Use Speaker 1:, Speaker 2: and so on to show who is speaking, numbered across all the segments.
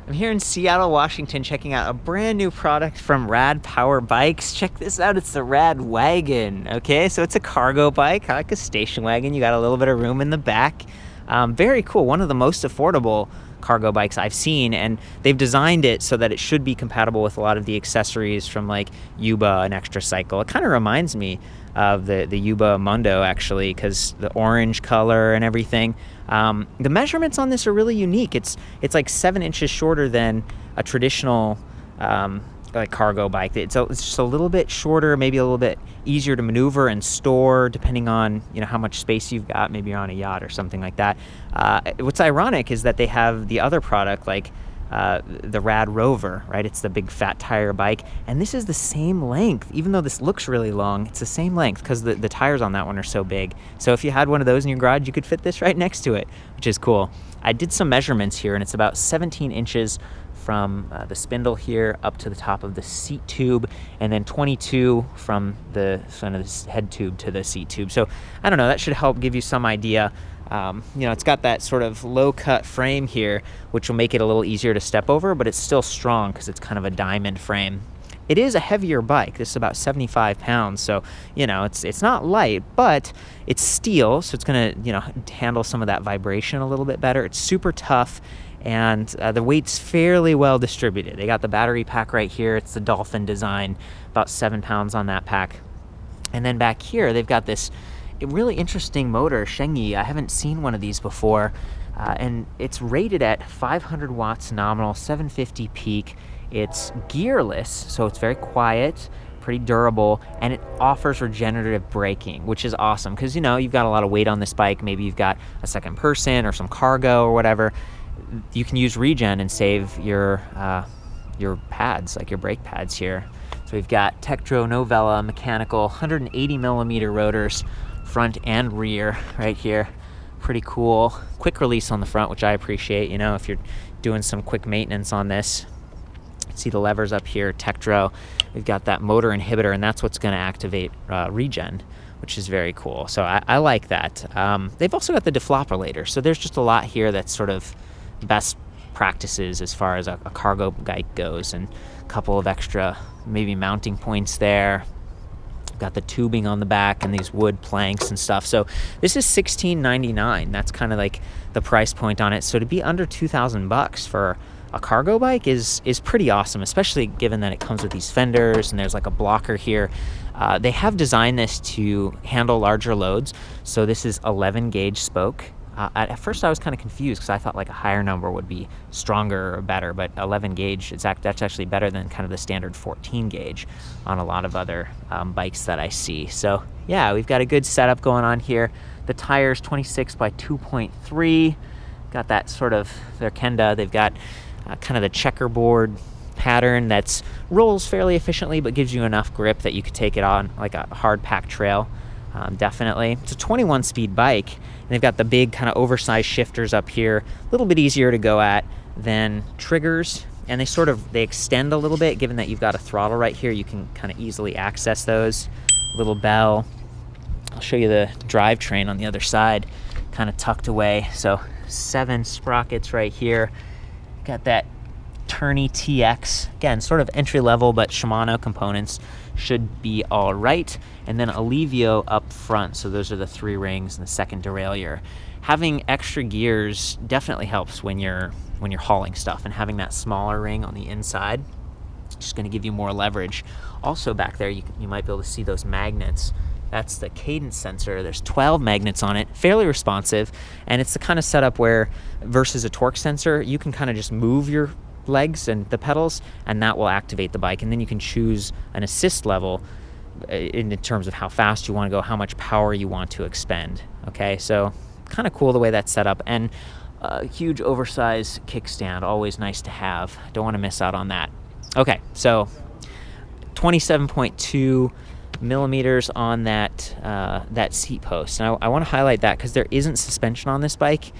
Speaker 1: I'm here in Seattle, Washington, checking out a brand new product from Rad Power Bikes. Check this out, it's the RadWagon, okay? So it's a cargo bike, like a station wagon. You got a little bit of room in the back. Very cool, one of the most affordable cargo bikes I've seen, and they've designed it so that it should be compatible with a lot of the accessories from like Yuba and Extra Cycle. It kind of reminds me of the Yuba Mundo, actually, because the orange color and everything. The measurements on this are really unique. It's like 7 inches shorter than a traditional like cargo bike. It's just a little bit shorter, maybe a little bit easier to maneuver and store, depending on how much space you've got. Maybe you're on a yacht or something like that. What's ironic is that they have the other product, like the Rad Rover, right? It's the big fat tire bike, and this is the same length. Even though this looks really long, it's the same length because the tires on that one are so big. So if you had one of those in your garage, you could fit this right next to it, which is cool. I did some measurements here, and it's about 17 inches from the spindle here up to the top of the seat tube, and then 22 from the front of the head tube to the seat tube. So I don't know, that should help give you some idea. It's got that sort of low cut frame here, which will make it a little easier to step over, but it's still strong because it's kind of a diamond frame. It is a heavier bike. This is about 75 pounds, so it's not light, but it's steel, so it's gonna handle some of that vibration a little bit better. It's super tough, and the weight's fairly well distributed. They got the battery pack right here. It's the Dolphin design, about 7 pounds on that pack. And then back here, they've got this really interesting motor, Shengyi. I haven't seen one of these before, and it's rated at 500 watts nominal, 750 peak. It's gearless, so it's very quiet, pretty durable, and it offers regenerative braking, which is awesome because you've got a lot of weight on this bike. Maybe you've got a second person or some cargo or whatever. You can use regen and save your pads, like your brake pads here. So we've got Tektro Novella mechanical 180 millimeter rotors, front and rear right here. Pretty cool. Quick release on the front, which I appreciate, if you're doing some quick maintenance on this. See the levers up here, Tektro. We've got that motor inhibitor, and that's what's going to activate regen, which is very cool. So I like that. They've also got the deflopilator, so there's just a lot here that's sort of best practices as far as a cargo bike goes, and a couple of extra maybe mounting points there. Got the tubing on the back and these wood planks and stuff. So this is $16.99. That's kind of like the price point on it. So to be under $2,000 for a cargo bike is pretty awesome, especially given that it comes with these fenders and there's like a blocker here. They have designed this to handle larger loads. So this is 11 gauge spoke. At first I was kind of confused because I thought like a higher number would be stronger or better, but 11 gauge, that's actually better than kind of the standard 14 gauge on a lot of other bikes that I see. So yeah, we've got a good setup going on here. The tires 26 by 2.3, got that sort of, their Kenda, they've got kind of the checkerboard pattern that's rolls fairly efficiently but gives you enough grip that you could take it on like a hard packed trail. Definitely. It's a 21 speed bike, and they've got the big kind of oversized shifters up here, a little bit easier to go at than triggers, and they extend a little bit. Given that you've got a throttle right here, you can kind of easily access those. Little bell. I'll show you the drivetrain on the other side, kind of tucked away. So 7 sprockets right here. Got that Tourney TX, again sort of entry level, but Shimano components should be all right. And then Alivio up front, so those are the 3 rings and the second derailleur. Having extra gears definitely helps when you're hauling stuff, and having that smaller ring on the inside just going to give you more leverage. Also back there you might be able to see those magnets. That's the Cadence Sensor. There's 12 magnets on it, fairly responsive, and it's the kind of setup where versus a torque sensor, you can kind of just move your legs and the pedals, and that will activate the bike, and then you can choose an assist level in terms of how fast you want to go, how much power you want to expend. Okay, so kind of cool the way that's set up, and a huge oversized kickstand, always nice to have. Don't want to miss out on that. Okay, so 27.2 millimeters on that seat post, and I want to highlight that because there isn't suspension on this bike.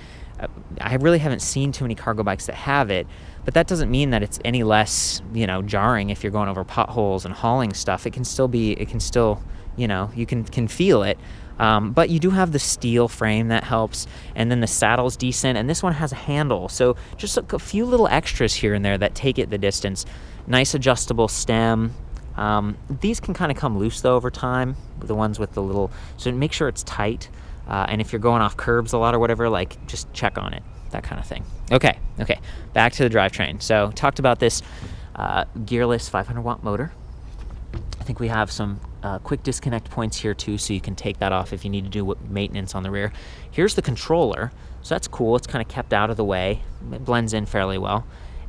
Speaker 1: I really haven't seen too many cargo bikes that have it, but that doesn't mean that it's any less, jarring if you're going over potholes and hauling stuff. You can feel it. But you do have the steel frame that helps, and then the saddle's decent, and this one has a handle. So just a few little extras here and there that take it the distance. Nice adjustable stem. These can kind of come loose though over time, the ones with the little, so make sure it's tight. And if you're going off curbs a lot or whatever, like just check on it, that kind of thing. Okay, back to the drivetrain. So talked about this gearless 500 watt motor. I think we have some quick disconnect points here too, so you can take that off if you need to do maintenance on the rear. Here's the controller, so that's cool. It's kind of kept out of the way. It blends in fairly well.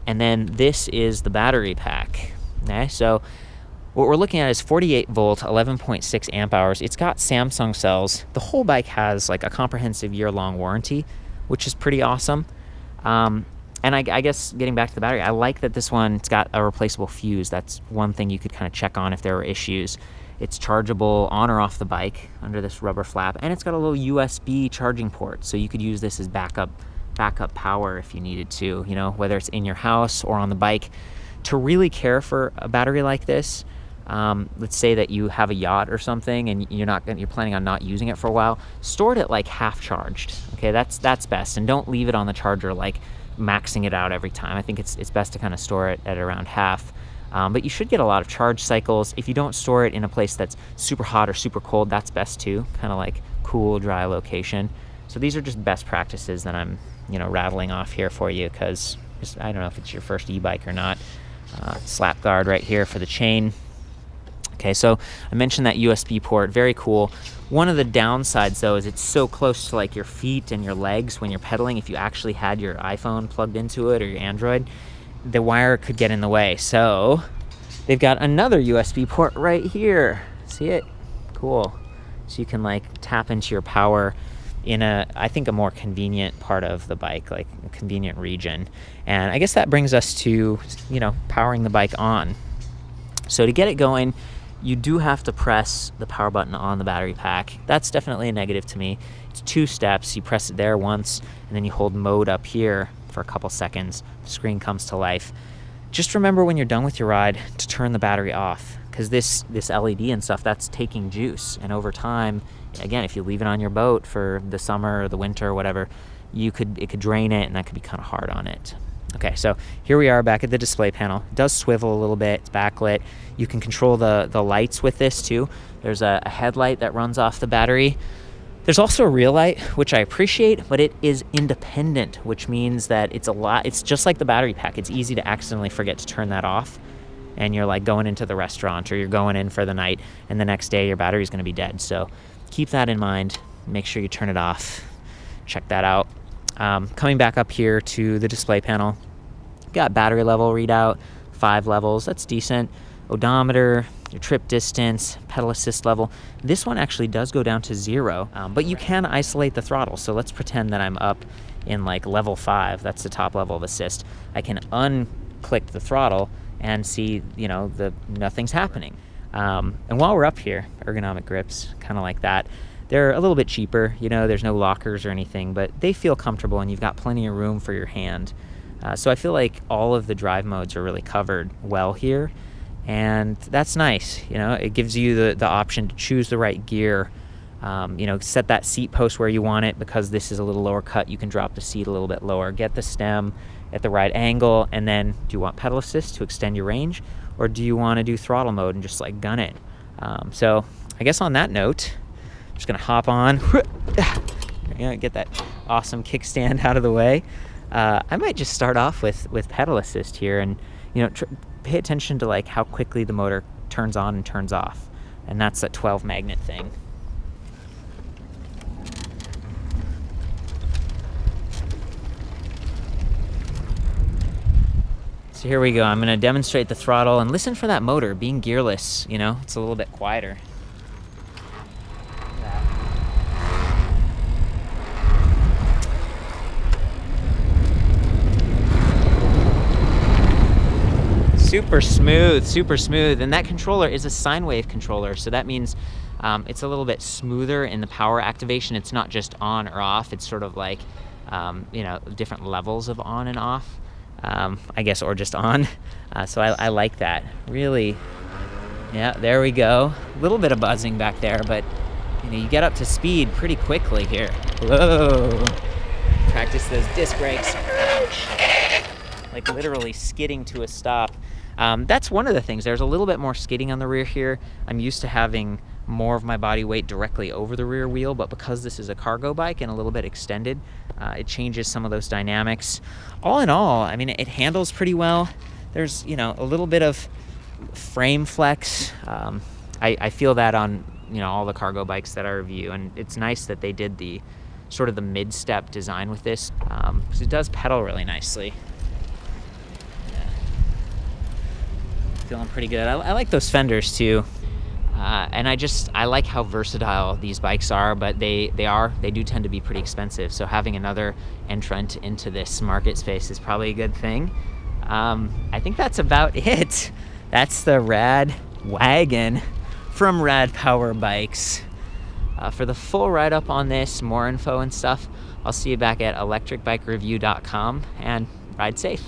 Speaker 1: And then this is the battery pack. Okay, so what we're looking at is 48 volt, 11.6 amp hours. It's got Samsung cells. The whole bike has like a comprehensive year-long warranty, which is pretty awesome. And I guess getting back to the battery, I like that this one, it's got a replaceable fuse. That's one thing you could kind of check on if there were issues. It's chargeable on or off the bike under this rubber flap, and it's got a little USB charging port, so you could use this as backup power if you needed to, you know, whether it's in your house or on the bike. To really care for a battery like this, let's say that you have a yacht or something and you're planning on not using it for a while, store it at like half charged. Okay, that's best, and don't leave it on the charger like maxing it out every time. I think it's best to kind of store it at around half. But you should get a lot of charge cycles. If you don't store it in a place that's super hot or super cold, that's best too, kind of like cool, dry location. So these are just best practices that I'm, rattling off here for you, because I don't know if it's your first e-bike or not. Slap guard right here for the chain. Okay, so I mentioned that USB port, very cool. One of the downsides though is it's so close to like your feet and your legs when you're pedaling. If you actually had your iPhone plugged into it or your Android, the wire could get in the way. So they've got another USB port right here. See it? Cool. So you can like tap into your power in I think a more convenient part of the bike, like a convenient region. And I guess that brings us to, powering the bike on. So to get it going, you do have to press the power button on the battery pack. That's definitely a negative to me. It's 2 steps. You press it there once, and then you hold mode up here for a couple seconds. The screen comes to life. Just remember when you're done with your ride to turn the battery off, because this LED and stuff, that's taking juice. And over time, again, if you leave it on your boat for the summer or the winter or whatever, it could drain it, and that could be kind of hard on it. Okay, so here we are back at the display panel. It does swivel a little bit, it's backlit. You can control the lights with this too. There's a headlight that runs off the battery. There's also a rear light, which I appreciate, but it is independent, which means that it's just like the battery pack. It's easy to accidentally forget to turn that off, and you're like going into the restaurant or you're going in for the night, and the next day your battery's gonna be dead. So keep that in mind, make sure you turn it off. Check that out. Coming back up here to the display panel, got battery level readout, 5 levels, that's decent. Odometer, your trip distance, pedal assist level. This one actually does go down to 0, but you can isolate the throttle. So let's pretend that I'm up in like level 5, that's the top level of assist. I can unclick the throttle and see, nothing's happening. And while we're up here, Ergonomic Grips, kind of like that. They're a little bit cheaper, there's no lockers or anything, but they feel comfortable and you've got plenty of room for your hand. So I feel like all of the drive modes are really covered well here, and that's nice. It gives you the option to choose the right gear, set that seat post where you want it. Because this is a little lower cut, you can drop the seat a little bit lower, get the stem at the right angle, and then do you want pedal assist to extend your range, or do you want to do throttle mode and just like gun it? So I guess on that note, just gonna hop on, get that awesome kickstand out of the way. I might just start off with pedal assist here, and pay attention to like how quickly the motor turns on and turns off, and that's that 12 magnet thing. So here we go. I'm gonna demonstrate the throttle, and listen for that motor being gearless. It's a little bit quieter. Super smooth, and that controller is a sine wave controller, so that means it's a little bit smoother in the power activation. It's not just on or off, it's sort of like different levels of on and off, I guess, or just on. So I like that, really. Yeah, there we go. A little bit of buzzing back there, but you know, you get up to speed pretty quickly here. Whoa. Practice those disc brakes. Like literally skidding to a stop. That's one of the things. There's a little bit more skidding on the rear here. I'm used to having more of my body weight directly over the rear wheel, but because this is a cargo bike and a little bit extended, it changes some of those dynamics. All in all, I mean, it handles pretty well. There's, you know, a little bit of frame flex. I feel that on, you know, all the cargo bikes that I review, and it's nice that they did the sort of the mid-step design with this, because it does pedal really nicely. Feeling pretty good. I like those fenders too, and I like how versatile these bikes are, but they do tend to be pretty expensive, so having another entrant into this market space is probably a good thing. I think that's about it. That's the RadWagon from Rad Power Bikes. For the full write-up on this, more info and stuff, I'll see you back at ElectricBikeReview.com, and ride safe.